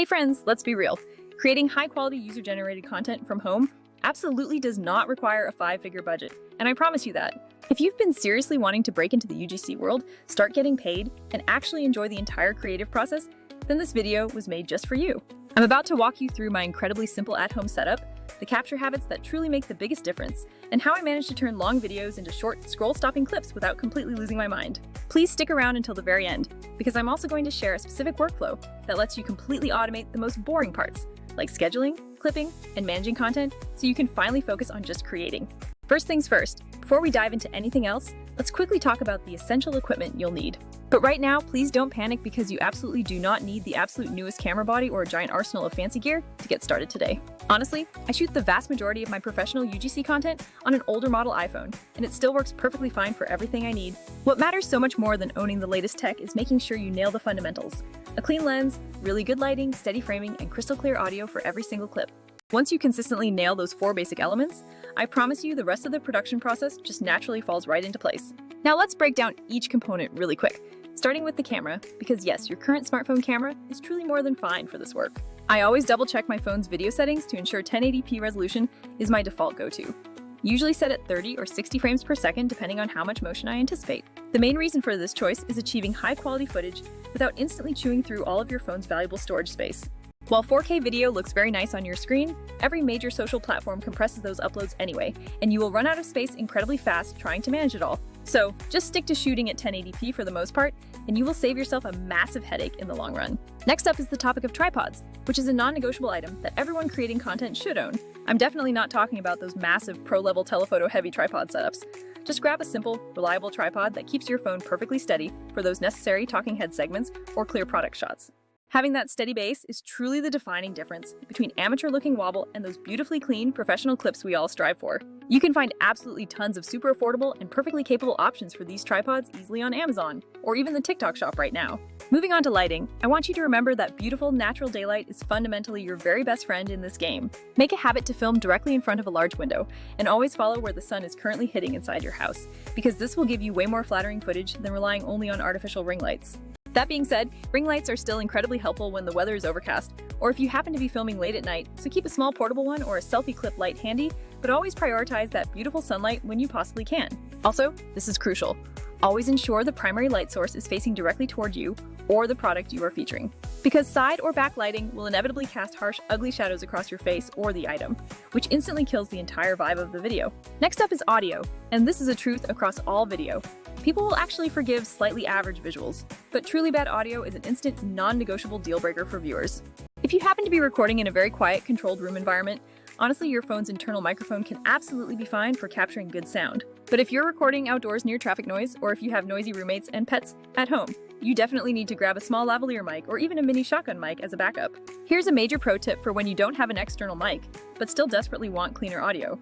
Hey friends, let's be real. Creating high-quality user-generated content from home absolutely does not require a five-figure budget, and I promise you that. If you've been seriously wanting to break into the UGC world, start getting paid, and actually enjoy the entire creative process, then this video was made just for you. I'm about to walk you through my incredibly simple at-home setup, the capture habits that truly make the biggest difference, and how I managed to turn long videos into short, scroll-stopping clips without completely losing my mind. Please stick around until the very end, because I'm also going to share a specific workflow that lets you completely automate the most boring parts, like scheduling, clipping, and managing content, so you can finally focus on just creating. First things first, before we dive into anything else, let's quickly talk about the essential equipment you'll need. But right now, please don't panic because you absolutely do not need the absolute newest camera body or a giant arsenal of fancy gear to get started today. Honestly, I shoot the vast majority of my professional UGC content on an older model iPhone, and it still works perfectly fine for everything I need. What matters so much more than owning the latest tech is making sure you nail the fundamentals: a clean lens, really good lighting, steady framing, and crystal clear audio for every single clip. Once you consistently nail those four basic elements, I promise you the rest of the production process just naturally falls right into place. Now let's break down each component really quick, starting with the camera, because yes, your current smartphone camera is truly more than fine for this work. I always double check my phone's video settings to ensure 1080p resolution is my default go-to, usually set at 30 or 60 frames per second depending on how much motion I anticipate. The main reason for this choice is achieving high-quality footage without instantly chewing through all of your phone's valuable storage space. While 4K video looks very nice on your screen, every major social platform compresses those uploads anyway, and you will run out of space incredibly fast trying to manage it all. So just stick to shooting at 1080p for the most part, and you will save yourself a massive headache in the long run. Next up is the topic of tripods, which is a non-negotiable item that everyone creating content should own. I'm definitely not talking about those massive pro-level telephoto heavy tripod setups. Just grab a simple, reliable tripod that keeps your phone perfectly steady for those necessary talking head segments or clear product shots. Having that steady base is truly the defining difference between amateur-looking wobble and those beautifully clean, professional clips we all strive for. You can find absolutely tons of super affordable and perfectly capable options for these tripods easily on Amazon, or even the TikTok shop right now. Moving on to lighting, I want you to remember that beautiful, natural daylight is fundamentally your very best friend in this game. Make a habit to film directly in front of a large window, and always follow where the sun is currently hitting inside your house, because this will give you way more flattering footage than relying only on artificial ring lights. That being said, ring lights are still incredibly helpful when the weather is overcast, or if you happen to be filming late at night, so keep a small portable one or a selfie clip light handy, but always prioritize that beautiful sunlight when you possibly can. Also, this is crucial. Always ensure the primary light source is facing directly toward you or the product you are featuring, because side or back lighting will inevitably cast harsh, ugly shadows across your face or the item, which instantly kills the entire vibe of the video. Next up is audio, and this is a truth across all video. People will actually forgive slightly average visuals, but truly bad audio is an instant, non-negotiable deal breaker for viewers. If you happen to be recording in a very quiet, controlled room environment, honestly, your phone's internal microphone can absolutely be fine for capturing good sound. But if you're recording outdoors near traffic noise, or if you have noisy roommates and pets at home, you definitely need to grab a small lavalier mic or even a mini shotgun mic as a backup. Here's a major pro tip for when you don't have an external mic, but still desperately want cleaner audio.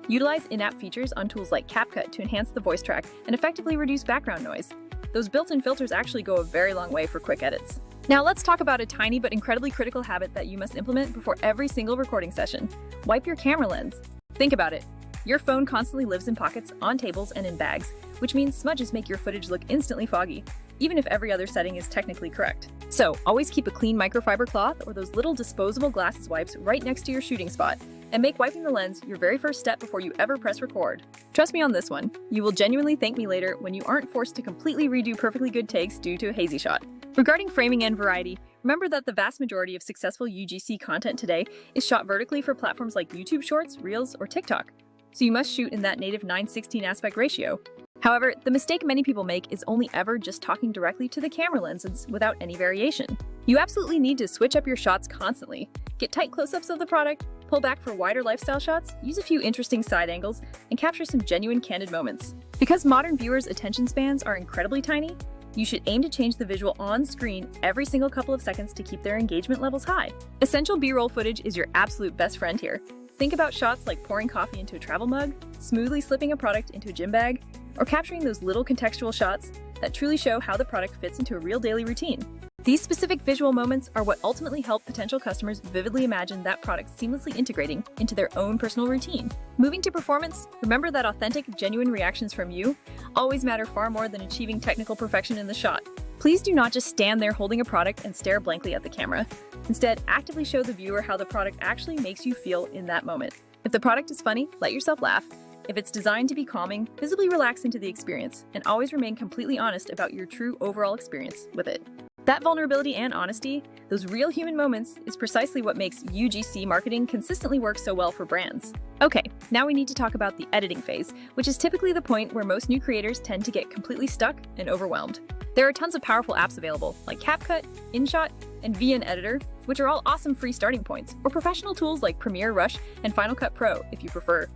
Utilize in-app features on tools like CapCut to enhance the voice track and effectively reduce background noise. Those built-in filters actually go a very long way for quick edits. Now let's talk about a tiny but incredibly critical habit that you must implement before every single recording session. Wipe your camera lens. Think about it. Your phone constantly lives in pockets, on tables, and in bags, which means smudges make your footage look instantly foggy, even if every other setting is technically correct. So always keep a clean microfiber cloth or those little disposable glasses wipes right next to your shooting spot, and make wiping the lens your very first step before you ever press record. Trust me on this one, you will genuinely thank me later when you aren't forced to completely redo perfectly good takes due to a hazy shot. Regarding framing and variety, remember that the vast majority of successful UGC content today is shot vertically for platforms like YouTube Shorts, Reels, or TikTok, so you must shoot in that native 9:16 aspect ratio. However, the mistake many people make is only ever just talking directly to the camera lenses without any variation. You absolutely need to switch up your shots constantly. Get tight close-ups of the product, pull back for wider lifestyle shots, use a few interesting side angles, and capture some genuine candid moments. Because modern viewers' attention spans are incredibly tiny, you should aim to change the visual on screen every single couple of seconds to keep their engagement levels high. Essential B-roll footage is your absolute best friend here. Think about shots like pouring coffee into a travel mug, smoothly slipping a product into a gym bag, or capturing those little contextual shots that truly show how the product fits into a real daily routine. These specific visual moments are what ultimately help potential customers vividly imagine that product seamlessly integrating into their own personal routine. Moving to performance, remember that authentic, genuine reactions from you always matter far more than achieving technical perfection in the shot. Please do not just stand there holding a product and stare blankly at the camera. Instead, actively show the viewer how the product actually makes you feel in that moment. If the product is funny, let yourself laugh. If it's designed to be calming, visibly relax into the experience, and always remain completely honest about your true overall experience with it. That vulnerability and honesty, those real human moments, is precisely what makes UGC marketing consistently work so well for brands. Okay, now we need to talk about the editing phase, which is typically the point where most new creators tend to get completely stuck and overwhelmed. There are tons of powerful apps available, like CapCut, InShot, and VN Editor, which are all awesome free starting points, or professional tools like Premiere Rush and Final Cut Pro, if you prefer.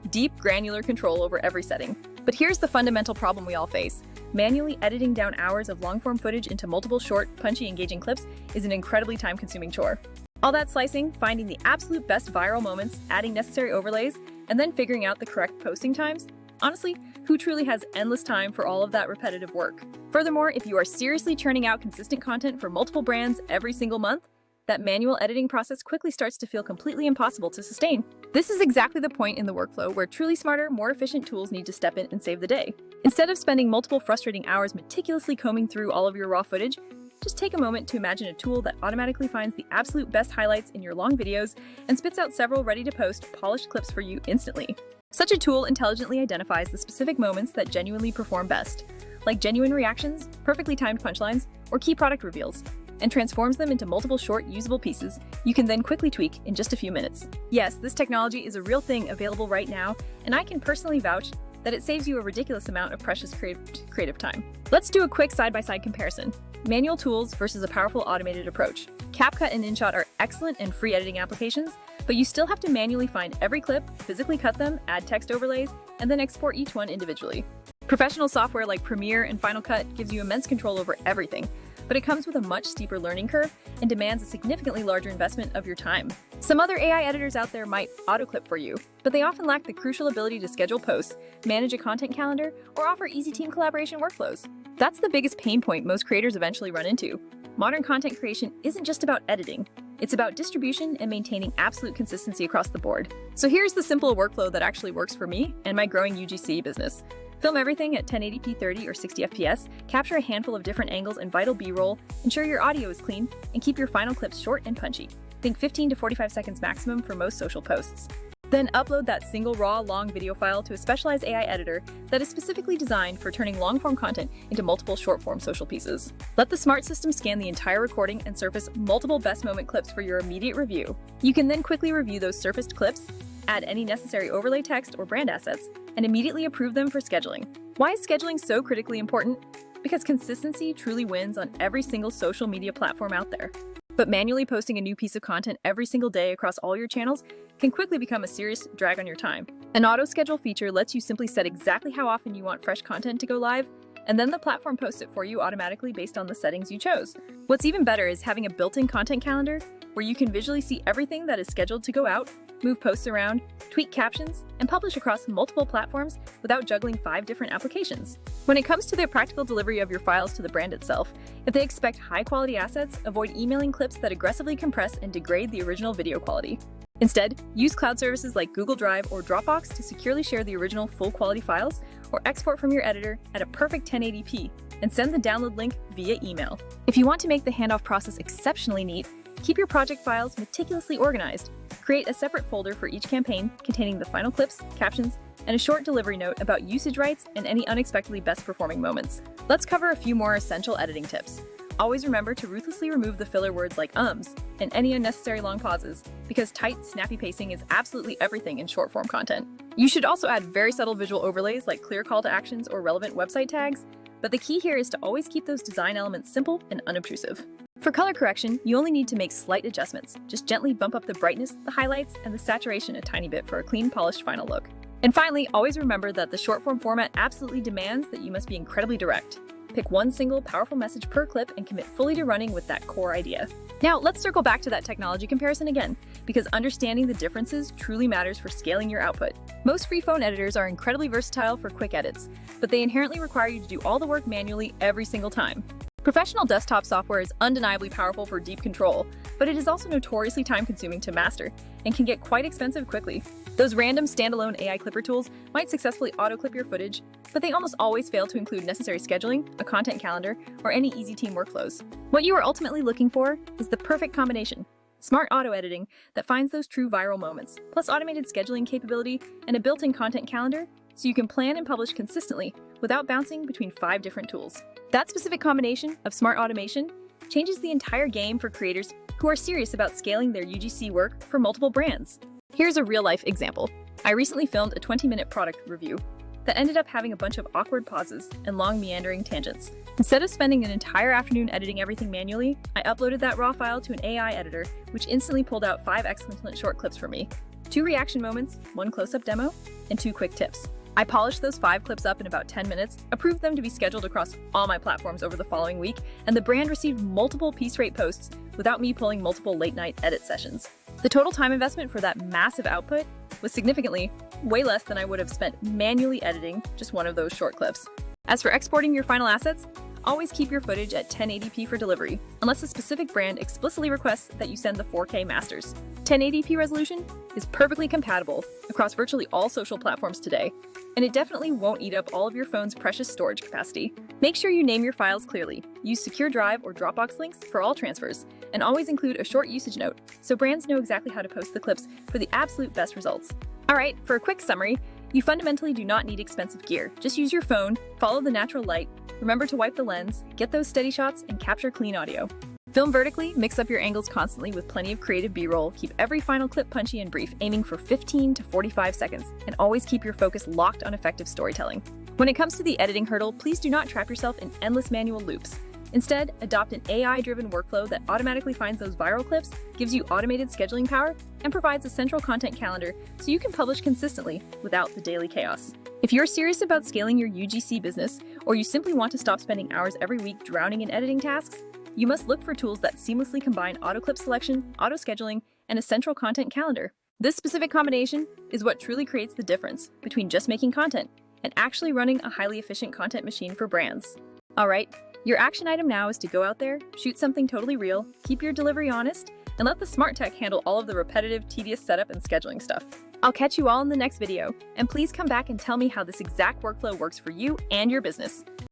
Deep, granular control over every setting. But here's the fundamental problem we all face. Manually editing down hours of long-form footage into multiple short, punchy, engaging clips is an incredibly time-consuming chore. All that slicing, finding the absolute best viral moments, adding necessary overlays, and then figuring out the correct posting times? Honestly, who truly has endless time for all of that repetitive work? Furthermore, if you are seriously churning out consistent content for multiple brands every single month, that manual editing process quickly starts to feel completely impossible to sustain. This is exactly the point in the workflow where truly smarter, more efficient tools need to step in and save the day. Instead of spending multiple frustrating hours meticulously combing through all of your raw footage, just take a moment to imagine a tool that automatically finds the absolute best highlights in your long videos and spits out several ready-to-post, polished clips for you instantly. Such a tool intelligently identifies the specific moments that genuinely perform best, like genuine reactions, perfectly timed punchlines, or key product reveals, and transforms them into multiple short, usable pieces you can then quickly tweak in just a few minutes. Yes, this technology is a real thing available right now, and I can personally vouch that it saves you a ridiculous amount of precious creative time. Let's do a quick side-by-side comparison. Manual tools versus a powerful automated approach. CapCut and InShot are excellent and free editing applications, but you still have to manually find every clip, physically cut them, add text overlays, and then export each one individually. Professional software like Premiere and Final Cut gives you immense control over everything, but it comes with a much steeper learning curve and demands a significantly larger investment of your time. Some other AI editors out there might autoclip for you, but they often lack the crucial ability to schedule posts, manage a content calendar, or offer easy team collaboration workflows. That's the biggest pain point most creators eventually run into. Modern content creation isn't just about editing. It's about distribution and maintaining absolute consistency across the board. So here's the simple workflow that actually works for me and my growing UGC business. Film everything at 1080p 30 or 60 FPS, capture a handful of different angles and vital B-roll, ensure your audio is clean, and keep your final clips short and punchy. Think 15 to 45 seconds maximum for most social posts. Then upload that single raw, long video file to a specialized AI editor that is specifically designed for turning long-form content into multiple short-form social pieces. Let the smart system scan the entire recording and surface multiple best moment clips for your immediate review. You can then quickly review those surfaced clips, add any necessary overlay text or brand assets, and immediately approve them for scheduling. Why is scheduling so critically important? Because consistency truly wins on every single social media platform out there. But manually posting a new piece of content every single day across all your channels can quickly become a serious drag on your time. An auto-schedule feature lets you simply set exactly how often you want fresh content to go live, and then the platform posts it for you automatically based on the settings you chose. What's even better is having a built-in content calendar where you can visually see everything that is scheduled to go out, move posts around, tweak captions, and publish across multiple platforms without juggling 5 different applications. When it comes to the practical delivery of your files to the brand itself, if they expect high-quality assets, avoid emailing clips that aggressively compress and degrade the original video quality. Instead, use cloud services like Google Drive or Dropbox to securely share the original full-quality files, or export from your editor at a perfect 1080p and send the download link via email. If you want to make the handoff process exceptionally neat, keep your project files meticulously organized. Create a separate folder for each campaign containing the final clips, captions, and a short delivery note about usage rights and any unexpectedly best-performing moments. Let's cover a few more essential editing tips. Always remember to ruthlessly remove the filler words like ums and any unnecessary long pauses, because tight, snappy pacing is absolutely everything in short-form content. You should also add very subtle visual overlays like clear call to actions or relevant website tags, but the key here is to always keep those design elements simple and unobtrusive. For color correction, you only need to make slight adjustments. Just gently bump up the brightness, the highlights, and the saturation a tiny bit for a clean, polished final look. And finally, always remember that the short-form format absolutely demands that you must be incredibly direct. Pick one single, powerful message per clip and commit fully to running with that core idea. Now, let's circle back to that technology comparison again, because understanding the differences truly matters for scaling your output. Most free phone editors are incredibly versatile for quick edits, but they inherently require you to do all the work manually every single time. Professional desktop software is undeniably powerful for deep control, but it is also notoriously time-consuming to master and can get quite expensive quickly. Those random standalone AI clipper tools might successfully auto-clip your footage, but they almost always fail to include necessary scheduling, a content calendar, or any easy team workflows. What you are ultimately looking for is the perfect combination: smart auto-editing that finds those true viral moments, plus automated scheduling capability and a built-in content calendar so you can plan and publish consistently without bouncing between 5 different tools. That specific combination of smart automation changes the entire game for creators who are serious about scaling their UGC work for multiple brands. Here's a real-life example. I recently filmed a 20-minute product review that ended up having a bunch of awkward pauses and long meandering tangents. Instead of spending an entire afternoon editing everything manually, I uploaded that raw file to an AI editor, which instantly pulled out 5 excellent short clips for me: 2 reaction moments, 1 close-up demo, and 2 quick tips. I polished those 5 clips up in about 10 minutes, approved them to be scheduled across all my platforms over the following week, and the brand received multiple piece rate posts without me pulling multiple late-night edit sessions. The total time investment for that massive output was significantly way less than I would have spent manually editing just one of those short clips. As for exporting your final assets, always keep your footage at 1080p for delivery, unless a specific brand explicitly requests that you send the 4K masters. 1080p resolution is perfectly compatible across virtually all social platforms today, and it definitely won't eat up all of your phone's precious storage capacity. Make sure you name your files clearly, use secure Drive or Dropbox links for all transfers, and always include a short usage note so brands know exactly how to post the clips for the absolute best results. Alright, for a quick summary, you fundamentally do not need expensive gear. Just use your phone, follow the natural light, remember to wipe the lens, get those steady shots, and capture clean audio. Film vertically, mix up your angles constantly with plenty of creative B-roll, keep every final clip punchy and brief, aiming for 15 to 45 seconds, and always keep your focus locked on effective storytelling. When it comes to the editing hurdle, please do not trap yourself in endless manual loops. Instead, adopt an AI-driven workflow that automatically finds those viral clips, gives you automated scheduling power, and provides a central content calendar so you can publish consistently without the daily chaos. If you're serious about scaling your UGC business, or you simply want to stop spending hours every week drowning in editing tasks, you must look for tools that seamlessly combine auto-clip selection, auto-scheduling, and a central content calendar. This specific combination is what truly creates the difference between just making content and actually running a highly efficient content machine for brands. Alright, your action item now is to go out there, shoot something totally real, keep your delivery honest, and let the smart tech handle all of the repetitive, tedious setup and scheduling stuff. I'll catch you all in the next video, and please come back and tell me how this exact workflow works for you and your business.